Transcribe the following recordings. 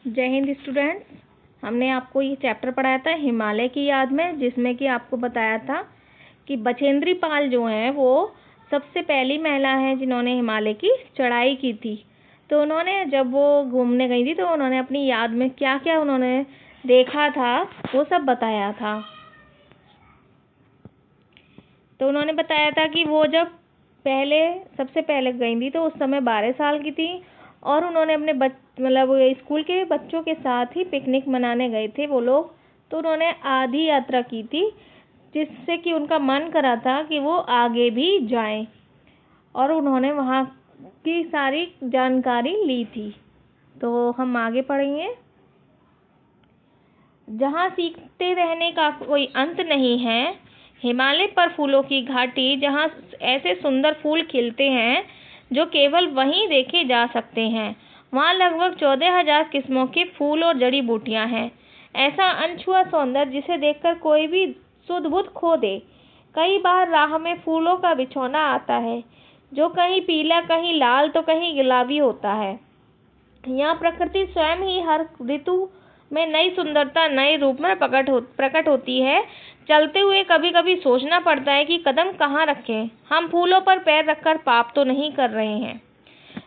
जय हिंद स्टूडेंट्स। हमने आपको ये चैप्टर पढ़ाया था हिमालय की याद में, जिसमें कि आपको बताया था कि बछेंद्री पाल जो हैं वो सबसे पहली महिला हैं जिन्होंने हिमालय की चढ़ाई की थी। तो उन्होंने जब वो घूमने गई थी तो उन्होंने अपनी याद में क्या क्या उन्होंने देखा था वो सब बताया था। तो उन्होंने बताया था कि वो जब सबसे पहले गई थी तो उस समय 12 साल की थी और उन्होंने अपने मतलब स्कूल के बच्चों के साथ ही पिकनिक मनाने गए थे वो लोग। तो उन्होंने आधी यात्रा की थी जिससे कि उनका मन करा था कि वो आगे भी जाएं और उन्होंने वहाँ की सारी जानकारी ली थी। तो हम आगे पढ़ेंगे। जहाँ सीखते रहने का कोई अंत नहीं है, हिमालय पर फूलों की घाटी, जहाँ ऐसे सुंदर फूल खिलते हैं जो केवल वहीं देखे जा सकते हैं। वहाँ लगभग 14,000 किस्मों के फूल और जड़ी बूटियाँ हैं। ऐसा अनछुआ सौंदर्य जिसे देखकर कोई भी सुध बुध खो दे। कई बार राह में फूलों का बिछौना आता है जो कहीं पीला, कहीं लाल तो कहीं गुलाबी होता है। यहाँ प्रकृति स्वयं ही हर ऋतु में नई सुंदरता, नए रूप में प्रकट होती है। चलते हुए कभी कभी सोचना पड़ता है कि कदम कहाँ रखें। हम फूलों पर पैर रखकर पाप तो नहीं कर रहे हैं।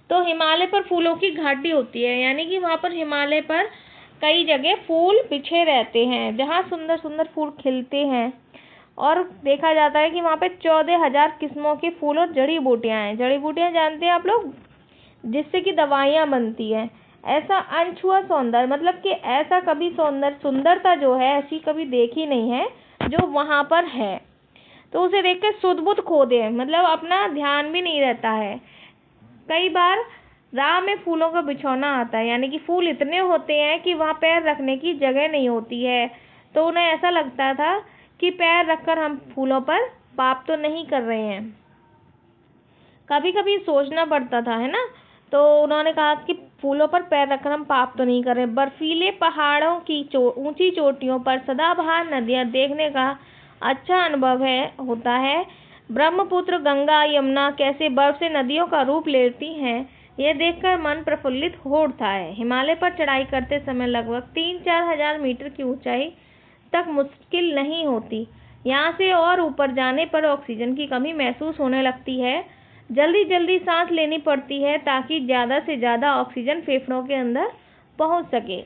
तो हिमालय पर फूलों की घाटी होती है, यानी कि वहाँ पर हिमालय पर कई जगह फूल बिछे रहते हैं जहाँ सुंदर सुंदर फूल खिलते हैं। और देखा जाता है कि वहाँ पे 14,000 किस्मों के फूल और जड़ी बूटियाँ हैं। जड़ी बूटियाँ जानते हैं आप लोग, जिससे कि दवाइयाँ बनती हैं। ऐसा अनछुआ सौंदर्य मतलब कि ऐसा कभी सुंदरता जो है ऐसी कभी देखी नहीं है जो वहाँ पर है। तो उसे देख कर सुध बुध खो दे, मतलब अपना ध्यान भी नहीं रहता है। कई बार राह में फूलों का बिछौना आता है, यानी कि फूल इतने होते हैं कि वहाँ पैर रखने की जगह नहीं होती है। तो उन्हें ऐसा लगता था कि पैर रखकर हम फूलों पर पाप तो नहीं कर रहे हैं। कभी कभी सोचना पड़ता था, है ना। तो उन्होंने कहा कि फूलों पर पैर रखकर हम पाप तो नहीं कर रहे। बर्फीले पहाड़ों की ऊंची चोटियों पर सदाबहार नदियाँ देखने का अच्छा अनुभव होता है। ब्रह्मपुत्र, गंगा, यमुना कैसे बर्फ से नदियों का रूप लेती हैं, यह देखकर मन प्रफुल्लित हो उठता है। हिमालय पर चढ़ाई करते समय लगभग 3-4 हजार मीटर की ऊंचाई तक मुश्किल नहीं होती। यहाँ से और ऊपर जाने पर ऑक्सीजन की कमी महसूस होने लगती है। जल्दी जल्दी सांस लेनी पड़ती है ताकि ज़्यादा से ज़्यादा ऑक्सीजन फेफड़ों के अंदर पहुँच सके।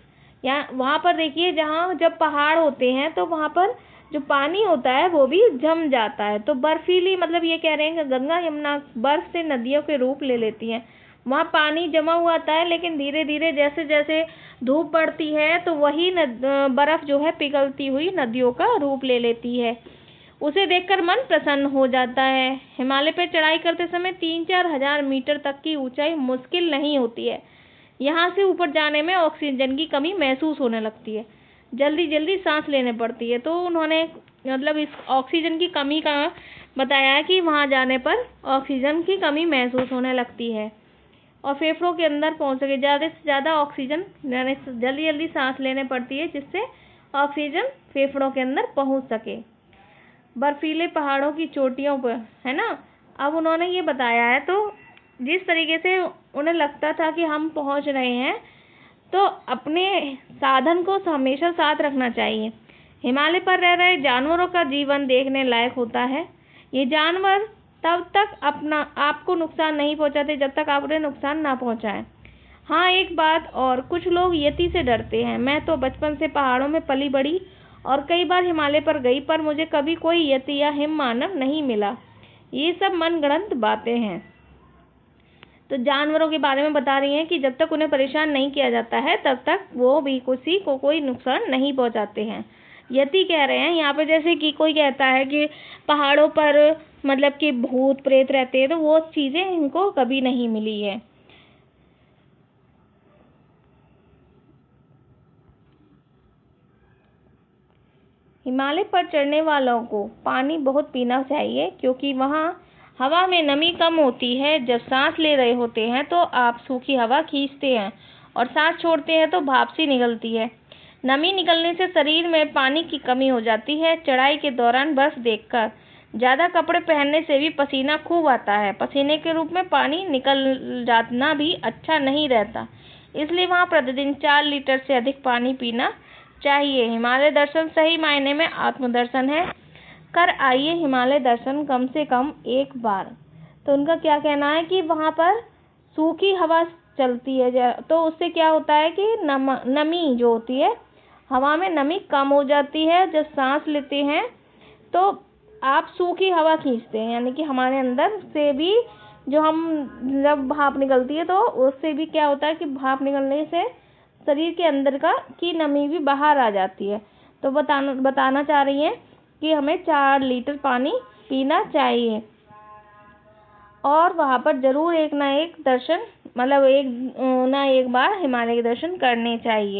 यहाँ वहाँ पर देखिए, जहाँ जब पहाड़ होते हैं तो वहाँ पर जो पानी होता है वो भी जम जाता है। तो बर्फीली, मतलब ये कह रहे हैं कि गंगा यमुना बर्फ से नदियों के रूप ले लेती हैं। वहाँ पानी जमा हुआ आता है, लेकिन धीरे धीरे जैसे जैसे धूप बढ़ती है तो वही बर्फ जो है पिघलती हुई नदियों का रूप ले लेती है। उसे देखकर मन प्रसन्न हो जाता है। हिमालय पर चढ़ाई करते समय 3-4 हजार मीटर तक की ऊंचाई मुश्किल नहीं होती है। यहाँ से ऊपर जाने में ऑक्सीजन की कमी महसूस होने लगती है, जल्दी जल्दी सांस लेने पड़ती है। तो उन्होंने मतलब इस ऑक्सीजन की कमी का बताया कि वहाँ जाने पर ऑक्सीजन की कमी महसूस होने लगती है और फेफड़ों के अंदर पहुँच सके ज़्यादा से ज़्यादा ऑक्सीजन, यानी जल्दी जल्दी सांस लेने पड़ती है जिससे ऑक्सीजन फेफड़ों के अंदर पहुँच सके। बर्फीले पहाड़ों की चोटियों पर, है ना। अब उन्होंने ये बताया है, तो जिस तरीके से उन्हें लगता था कि हम पहुंच रहे हैं, तो अपने साधन को हमेशा साथ रखना चाहिए। हिमालय पर रह रहे जानवरों का जीवन देखने लायक होता है। ये जानवर तब तक आपको नुकसान नहीं पहुंचाते जब तक आप उन्हें नुकसान ना पहुंचाएं। हाँ, एक बात और, कुछ लोग यति से डरते हैं। मैं तो बचपन से पहाड़ों में पली बड़ी और कई बार हिमालय पर गई, पर मुझे कभी कोई यति या हिम मानव नहीं मिला। ये सब मनगढ़ंत बातें हैं। तो जानवरों के बारे में बता रही हैं कि जब तक उन्हें परेशान नहीं किया जाता है तब तक वो भी किसी को कोई नुकसान नहीं पहुंचाते हैं। यति कह रहे हैं यहाँ पे, जैसे कि कोई कहता है कि पहाड़ों पर मतलब कि भूत प्रेत रहते हैं, तो वो चीज़ें इनको कभी नहीं मिली है। हिमालय पर चढ़ने वालों को पानी बहुत पीना चाहिए क्योंकि वहाँ हवा में नमी कम होती है। जब सांस ले रहे होते हैं तो आप सूखी हवा खींचते हैं और सांस छोड़ते हैं तो भाप सी निकलती है। नमी निकलने से शरीर में पानी की कमी हो जाती है। चढ़ाई के दौरान बर्फ देखकर ज़्यादा कपड़े पहनने से भी पसीना खूब आता है। पसीने के रूप में पानी निकल जाना भी अच्छा नहीं रहता, इसलिए वहाँ प्रतिदिन 4 लीटर से अधिक पानी पीना चाहिए। हिमालय दर्शन सही मायने में आत्मदर्शन है। कर आइए हिमालय दर्शन कम से कम एक बार। तो उनका क्या कहना है कि वहाँ पर सूखी हवा चलती है, तो उससे क्या होता है कि नमी जो होती है, हवा में नमी कम हो जाती है। जब सांस लेते हैं तो आप सूखी हवा खींचते हैं, यानी कि हमारे अंदर से भी जो जब भाप निकलती है तो उससे भी क्या होता है कि भाप निकलने से शरीर के अंदर की नमी भी बाहर आ जाती है। तो बताना चाह रही हैं कि हमें 4 लीटर पानी पीना चाहिए और वहाँ पर ज़रूर एक ना एक बार हिमालय के दर्शन करने चाहिए।